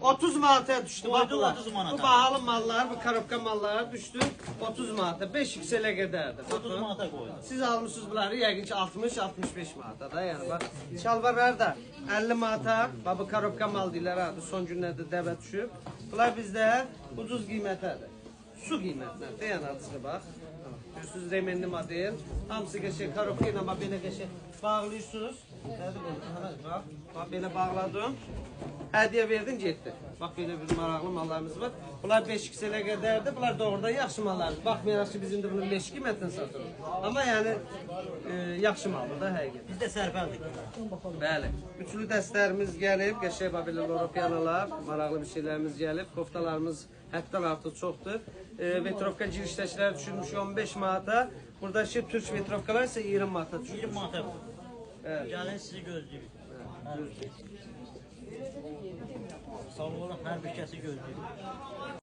30 manata düştü. Koydu Bak, 30 manata. bu bahalı mallar, bu karobka mallar düştü 30 manata. 5 yüksele giderdi. 30 manata koydu. Siz almışsınız bunları yəqin ki 60-65 manata da yəni bax. Şalvarlar da 50 manata. Bax bu karobka mal deyirlər ha. Son günlərdə dəbə düşüb. Bunlar bizdə ucuz qiymətədir. Su qiymətləridir. Yəni açığı bax. Görürsünüz remenli model. Hamısı qəşəng karobka ilə bax belə qəşəng bağlıyorsunuz. Nədir bu? Bax, bax belə bağladım. Hədiyyə verdim getdi. Bax belə bir maraqlı mallarımız var. Bunlar 5 yüksələ qədərdir. Bunlar doğrudan yaxşı mallardır. Baxmayaraq ki bizim də bunu 5 qiymətlə satırıq. Amma yəni yaxşı maldır da həqiqətən. Biz də sərfəldik. Bəli. Üçlü dəstlərimiz gəlib, qəşəng bax belə loropianalar, maraqlı bir şeylərimiz gəlib. Koftalarımız həddən artıq çoxdur. Vetrovka girişdəkilər düşürmüş 15 manata. Buradakı türk vetrovkalar isə 20 manata düşür. 20 manata bu. Evet. Gəlin sizi gözləyirik. Sağ olun, hər bir kəsi gözləyirik.